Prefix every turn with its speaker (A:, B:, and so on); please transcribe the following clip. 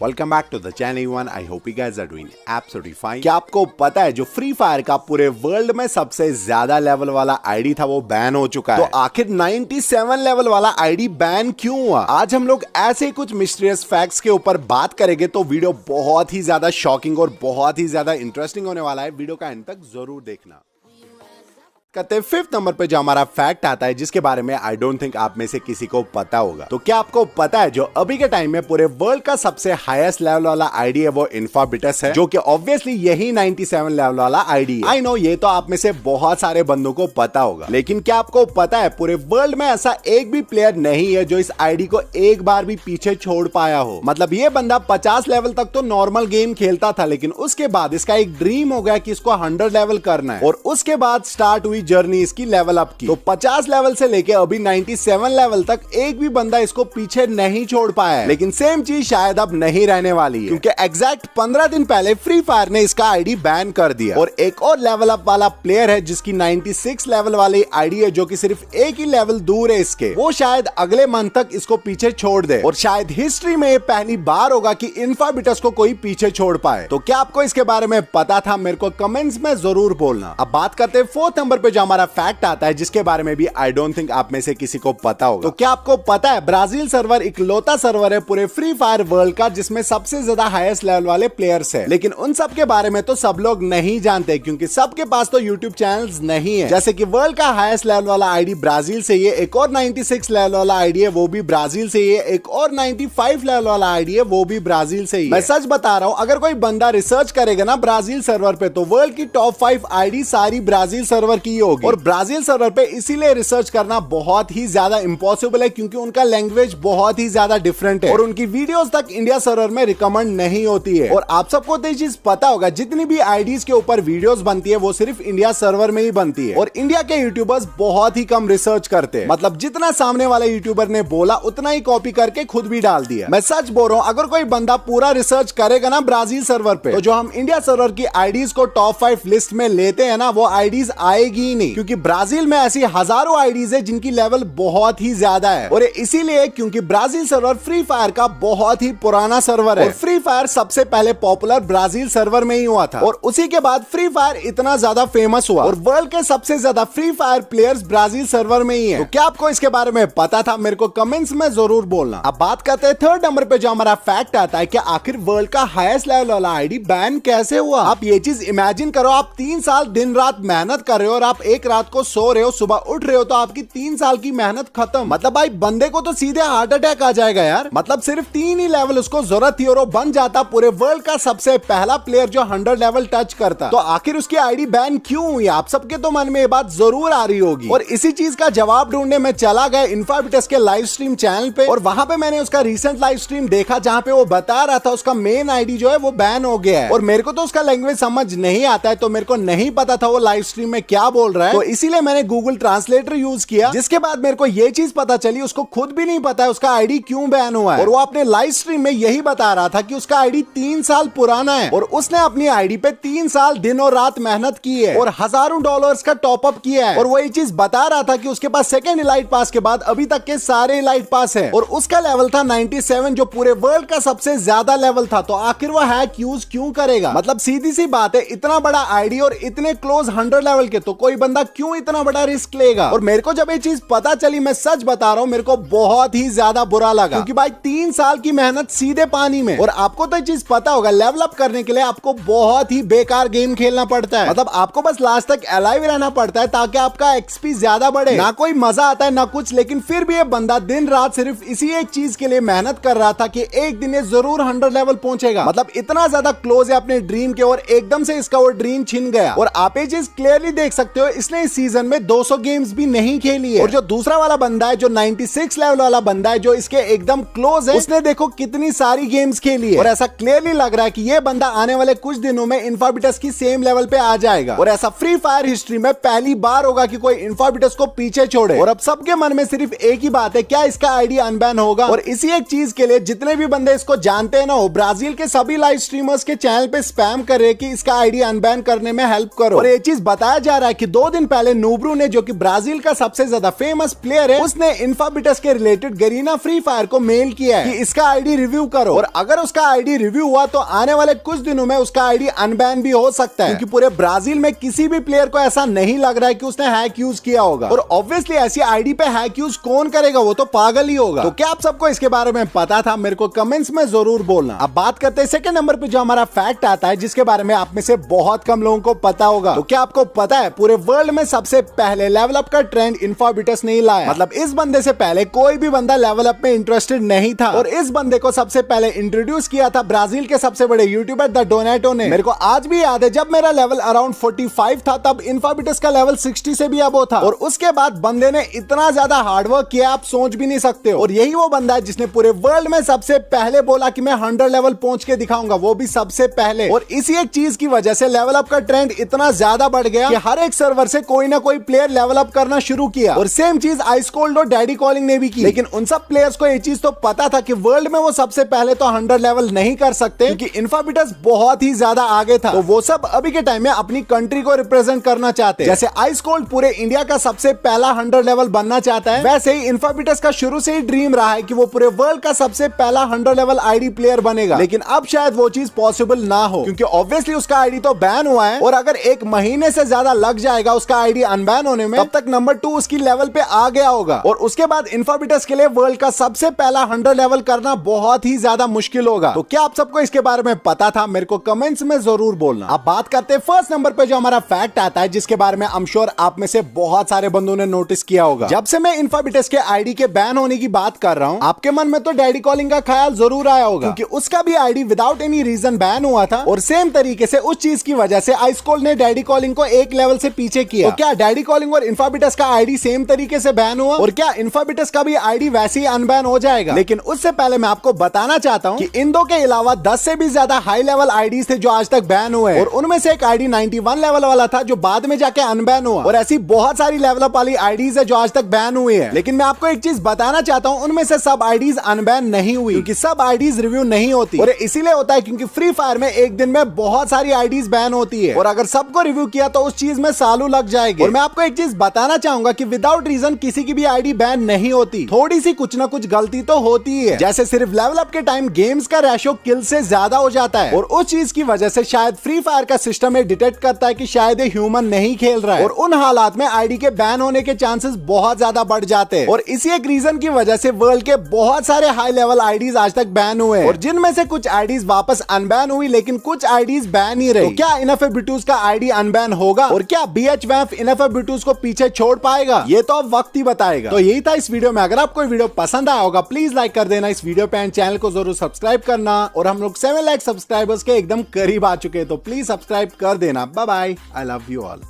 A: Welcome back to the channel one. I hope you guys are doing absolutely fine. क्या आपको पता है जो फ्री फायर का पूरे वर्ल्ड में सबसे ज्यादा लेवल वाला आईडी था वो बैन हो चुका है। तो आखिर 97 लेवल वाला आईडी बैन क्यों हुआ? आज हम लोग ऐसे ही कुछ मिस्टीरियस फैक्ट्स के ऊपर बात करेंगे। तो वीडियो बहुत ही ज्यादा शॉकिंग और बहुत ही ज्यादा इंटरेस्टिंग होने वाला है। वीडियो का एंड तक जरूर देखना। कहते हैं 5th नंबर पे जो हमारा फैक्ट आता है जिसके बारे में आई डोंट थिंक आप में से किसी को पता होगा। तो क्या आपको पता है जो अभी के टाइम में पूरे वर्ल्ड का सबसे हाईएस्ट लेवल वाला आईडी है वो इन्फाबिटस है, जो कि ऑब्वियसली यही 97 लेवल वाला आईडी है। आई नो ये तो आप में से बहुत सारे बंदों को पता होगा, लेकिन क्या आपको पता है पूरे वर्ल्ड में ऐसा एक भी प्लेयर नहीं है जो इस आईडी को एक बार भी पीछे छोड़ पाया हो। मतलब ये बंदा 50 लेवल तक तो नॉर्मल गेम खेलता था, लेकिन उसके बाद इसका एक ड्रीम हो गया कि इसको 100 लेवल करना है, और उसके बाद स्टार्ट हुई जर्नी इसकी लेवल अप की। तो 50 लेवल से लेके अभी 97 लेवल तक एक भी बंदा इसको पीछे नहीं छोड़ पाया है। लेकिन सेम चीज शायद अब नहीं रहने वाली है, क्योंकि एग्जैक्ट 15 दिन पहले फ्री फायर ने इसका आईडी बैन कर दिया। और एक और लेवल अप वाला प्लेयर है जिसकी 96 लेवल वाली आईडी है, जो कि सिर्फ एक ही लेवल दूर है इसके, वो शायद अगले मंथ तक इसको पीछे छोड़ दे। और शायद हिस्ट्री में पहली बार होगा कि इन्फाबिटस को कोई पीछे छोड़ पाए। तो क्या आपको इसके बारे में पता था? मेरे को कमेंट्स में जरूर बोलना। अब बात करते हैं 4th नंबर पे जो हमारा फैक्ट आता है जिसके बारे में भी आई डोंट थिंक आप में से किसी को पता होगा। तो क्या आपको पता है ब्राजील सर्वर इकलौता सर्वर है पूरे फ्री फायर वर्ल्ड का जिसमें सबसे ज्यादा हाईएस्ट लेवल वाले प्लेयर्स है। लेकिन उन सब के बारे में तो सब लोग नहीं जानते, क्योंकि सबके पास तो यूट्यूब चैनल्स नहीं है। जैसे कि वर्ल्ड का हाईएस्ट लेवल वाला आईडी ब्राजील से ये, एक और 96 लेवल वाला आईडी है वो भी ब्राजील से ही है, एक और 95 लेवल वाला आईडी है वो भी ब्राजील से ही है। मैं सच बता रहा हूँ, अगर कोई बंदा रिसर्च करेगा ना ब्राजील सर्वर पे, तो वर्ल्ड की टॉप 5 आईडी सारी ब्राजील सर्वर की होगी। और ब्राजील सर्वर पे इसीलिए रिसर्च करना बहुत ही ज्यादा इम्पॉसिबल है, क्योंकि उनका लैंग्वेज बहुत ही ज्यादा डिफरेंट है और उनकी वीडियोस तक इंडिया सर्वर में रिकमेंड नहीं होती है। और आप सबको तो ये चीज पता होगा, जितनी भी आईडीज के ऊपर वीडियोस बनती है वो सिर्फ इंडिया सर्वर में ही बनती है। और इंडिया के यूट्यूबर्स बहुत ही कम रिसर्च करते हैं। मतलब जितना सामने वाले यूट्यूबर ने बोला उतना ही कॉपी करके खुद भी डाल दिया। मैं सच बोल रहा हूँ, अगर कोई बंदा पूरा रिसर्च करेगा ना ब्राजील सर्वर पे, तो जो हम इंडिया सर्वर की आईडीज को टॉप 5 लिस्ट में लेते हैं ना, वो आईडीज आएगी ही नहीं, क्योंकि ब्राजील में ऐसी हजारों आईडीज है जिनकी लेवल बहुत ही ज्यादा है। और इसीलिए क्योंकि ब्राजील सर्वर फ्री फायर का बहुत ही पुराना सर्वर है, और फ्री फायर सबसे पहले पॉपुलर ब्राजील सर्वर में ही हुआ था, और उसी के बाद फ्री फायर इतना ज्यादा फेमस हुआ, और वर्ल्ड के सबसे ज्यादा free fire players Brazil server में ही है। तो क्या आपको इसके बारे में पता था? मेरे को कमेंट्स में जरूर बोलना। अब बात करते हैं 3rd नंबर पे जो हमारा फैक्ट आता है कि आखिर वर्ल्ड का हाईएस्ट लेवल वाला आईडी बैन कैसे हुआ। आप ये चीज इमेजिन करो, आप 3 साल दिन रात मेहनत कर रहे हो और आप एक रात को सो रहे हो, सुबह उठ रहे हो तो आपकी 3 साल की मेहनत खत्म। मतलब भाई बंदे को तो सीधे हार्ट अटैक आ जाएगा यार। मतलब सिर्फ 3 ही लेवल उसको जरूरत थी और वो बन जाता पूरे वर्ल्ड का सबसे पहला प्लेयर जो 100 लेवल टच करता। तो आखिर उसकी आईडी बैन क्यों हुई? आप सबके तो मन में ये बात जरूर आ रही होगी, और इसी चीज का जवाब ढूंढने में चला गया इन्फाबिटस के लाइव स्ट्रीम चैनल पे, और वहां पे मैंने उसका रिसेंट लाइव स्ट्रीम देखा जहां पे वो बता रहा था उसका मेन आईडी जो है वो बैन हो गया है। और मेरे को तो उसका लैंग्वेज समझ नहीं आता है, तो मेरे को नहीं पता था वो लाइव स्ट्रीम में क्या बोल रहा है, तो इसीलिए मैंने गूगल ट्रांसलेटर यूज किया, जिसके बाद मेरे को ये चीज पता चली उसको खुद भी नहीं पता है उसका आईडी क्यों बैन हुआ है। और वो अपने लाइव स्ट्रीम में यही बता रहा था कि उसका आईडी 3 साल पुराना है, और उसने अपनी आईडी पे 3 साल दिन और रात मेहनत की है और हजारों डॉलर्स का टॉपअप किया है। और वो ये चीज बता रहा था कि उसके पास सेकंड इलाइट पास के बाद अभी तक के सारे इलाइट पास है, और उसका लेवल था 97, जो पूरे वर्ल्ड का सबसे ज्यादा लेवल था। तो आखिर वो हैक यूज क्यों करेगा? मतलब सीधी सी बात है, इतना बड़ा आईडी और इतने क्लोज 100 लेवल के, तो कोई बंदा क्यों इतना बड़ा रिस्क लेगा? और मेरे को जब ये चीज पता चली, मैं सच बता रहा हूँ, मेरे को बहुत ही ज्यादा बुरा लगा, क्योंकि भाई 3 साल की मेहनत सीधे पानी में। और आपको तो ये चीज पता होगा, लेवल अप करने के लिए आपको बहुत ही बेकार गेम खेलना पड़ता है। मतलब आपको बस लास्ट तक अलाइव रहना पड़ता है ताकि आपका एक्सपी ज्यादा बढ़े। ना कोई मजा आता है ना कुछ, लेकिन फिर भी ये बंदा दिन रात सिर्फ इसी एक चीज के लिए मेहनत कर रहा था कि एक दिन ये जरूर 100 लेवल पहुंचेगा। मतलब इतना ज्यादा क्लोज है अपने ड्रीम के, और एकदम से इसका वो ड्रीम छिन गया। और आप ये चीज क्लियरली देख सकते हो, इसने इस सीजन में 200 गेम्स भी नहीं खेली है। और जो दूसरा वाला बंदा है, जो 96 लेवल वाला बंदा है, जो इसके एकदम क्लोज है, उसने देखो कितनी सारी गेम्स खेली है। और ऐसा क्लियरली लग रहा है कि ये बंदा आने वाले कुछ दिनों में इन्फाबिटस की सेम लेवल पे आ जाएगा। और ऐसा फ्री फायर हिस्ट्री में पहली बार होगा कि कोई इन्फाबिटस को पीछे छोड़े। और अब सबके मन में सिर्फ एक ही बात है, क्या इसका आईडी अनबैन होगा? और इसी एक चीज के लिए जितने भी बंदे इसको जानते हैं ना, वो ब्राजील के सभी लाइव स्ट्रीमर्स के चैनल पे स्पैम कर रहे कि इसका आईडी अनबैन करने में हेल्प करो। और ये चीज बताया जा रहा है कि 2 दिन पहले नूब्रू ने, जो कि ब्राजील का सबसे ज्यादा फेमस प्लेयर है, उसने इन्फाबिटस के रिलेटेड गरीना फ्री फायर को मेल किया है कि इसका आईडी रिव्यू करो, और अगर उसका आईडी रिव्यू हुआ तो आने वाले कुछ दिनों में उसका आईडी अनबैन भी हो सकता है, क्योंकि पूरे ब्राजील में किसी भी प्लेयर को ऐसा नहीं लग रहा है कि उसने हैक यूज किया होगा। और ऑब्वियसली ऐसी आईडी पे हैक यूज कौन करेगा, वो तो पागल ही होगा। तो क्या आप सबको इसके बारे में पता था? मेरे को कमेंट्स में जरूर बोलना। अब बात करते हैं सेकंड नंबर पे जो हमारा फैक्ट आता है, जिसके बारे में आप में से बहुत कम लोगों को पता होगा। तो क्या आपको पता है पूरे वर्ल्ड में सबसे पहले लेवल अप का ट्रेंड इन्फाबिटस ने लाया? मतलब इस बंदे से पहले कोई भी बंदा लेवल अप में इंटरेस्टेड नहीं था, और इस बंदे को सबसे पहले इंट्रोड्यूस किया था ब्राजील के सबसे बड़े यूट्यूबर द डोनेटो ने। मेरे को आज भी याद है जब मेरा लेवल अराउंड 45 था, तब इन्फाबिटस का लेवल 60 से भी अबो था, और उसके बाद बंदे ने इतना ज्यादा हार्डवर्क किया आप सोच भी नहीं सकते हो। और यही वो बंदा है जिसने पूरे वर्ल्ड में सबसे पहले बोला कि मैं 100 लेवल पहुंच के दिखाऊंगा, वो भी सबसे पहले। और इसी एक चीज की वजह से लेवल अप का ट्रेंड इतना ज्यादा बढ़ गया कि हर एक सर्वर से कोई ना कोई प्लेयर लेवल अप करना शुरू किया। और सेम चीज आइस कोल्ड और डैडी कॉलिंग ने भी की। लेकिन उन सब प्लेयर्स को ये चीज तो पता था कि वर्ल्ड में वो सबसे पहले तो 100 लेवल नहीं कर सकते, क्योंकि इन्फाबिटस बहुत ही ज्यादा आगे था। तो वो सब अभी के टाइम में अपनी कंट्री को रिप्रेजेंट करना चाहते हैं। जैसे आइस कोल्ड पूरे इंडिया का सबसे पहला 100 लेवल बनना चाहता है, वैसे ही इन्फाबिटस का शुरू से ही ड्रीम रहा है कि वो पूरे वर्ल्ड का सबसे पहला 100 लेवल आईडी प्लेयर बनेगा। लेकिन अब शायद वो चीज पॉसिबल ना हो, क्योंकि ऑब्वियसली उसका आईडी तो बैन हुआ है, और अगर 1 महीने से ज्यादा लग जाएगा उसका आईडी अनबैन होने में, तब तक नंबर 2 उसकी लेवल पे आ गया होगा। और उसके बाद इन्फाबिटस के लिए वर्ल्ड का सबसे पहला 100 लेवल करना बहुत ही ज्यादा मुश्किल होगा। तो क्या आप सबको इसके बारे में पता था? मेरे को कमेंट्स में जरूर बोलना। अब बात करते हैं फर्स्ट नंबर पे जो हमारा फैक्ट आता है, जिसके बारे में आई एम श्योर आप में से बहुत सारे बंदों ने नोटिस किया होगा। जब से मैं इन्फाबिटस के आईडी के बैन होने की बात कर रहा हूं, आपके मन में तो डैडी कॉलिंग का ख्याल जरूर आया होगा, क्योंकि उसका भी ID without any reason ban हुआ था। और सेम तरीके से उस चीज की वजह से आइस कोल्ड ने डैडी कॉलिंग को एक लेवल से पीछे किया। तो क्या डैडी कॉलिंग और इन्फाबिटस का आईडी सेम तरीके से बैन हुआ, और क्या इन्फाबिटस का भी आईडी वैसे ही अनबैन हो जाएगा? लेकिन उससे पहले मैं आपको बताना चाहता हूं कि इन दो के अलावा 10 से भी ज्यादा हाई लेवल आईडीज थे जो आज तक बैन हुए, और उनमें से एक आईडी 91 लेवल वाला था जो बाद में जाके अनबैन हुआ। और ऐसी बहुत सारी लेवल अप वाली आईडीज है जो आज तक बैन हुई है। लेकिन मैं आपको एक चीज बताना चाहता हूं, उनमें से सब आईडीज अनबैन नहीं हुई, क्योंकि सब आईडीज रिव्यू नहीं होती। और इसीलिए होता है क्योंकि फ्री फायर में एक दिन में बहुत सारी आईडीज बैन होती है, और अगर सबको रिव्यू किया तो उस चीज में सालों लग जाएंगे। और मैं आपको एक चीज बताना चाहूंगा कि विदाउट रीजन किसी की भी आईडी बैन नहीं होती, थोड़ी सी कुछ ना कुछ गलती तो होती है। जैसे सिर्फ लेवल अप के टाइम गेम्स का रेशियो किल से ज्यादा हो जाता है, और उस चीज की वजह से शायद फ्री फायर का सिस्टम डिटेक्ट करता है कि शायद ये ह्यूमन नहीं खेल रहा है, और उन हालात में आईडी के बैन होने के चांसेस बहुत ज्यादा बढ़ जाते हैं। और इसी एक रीजन की वजह से वर्ल्ड के बहुत सारे हाई लेवल आईडीज आज तक बैन हुए हैं, और जिनमें से कुछ आईडीज वापस अनबैन हुई, लेकिन कुछ आईडीज बैन ही रही। तो क्या इनफेबिटस का आईडी अनबैन होगा, और क्या BHWAF इनफेबिटस को पीछे छोड़ पाएगा? ये तो अब वक्त ही बताएगा। तो यही था इस वीडियो में। अगर आपको वीडियो पसंद आया होगा प्लीज लाइक कर देना इस वीडियो पे, एंड चैनल को जरूर सब्सक्राइब करना। और हम लोग 7 लाख सब्सक्राइबर्स के एकदम करीब आ चुके हैं, तो प्लीज सब्सक्राइब कर देना। Bye bye, I love you all.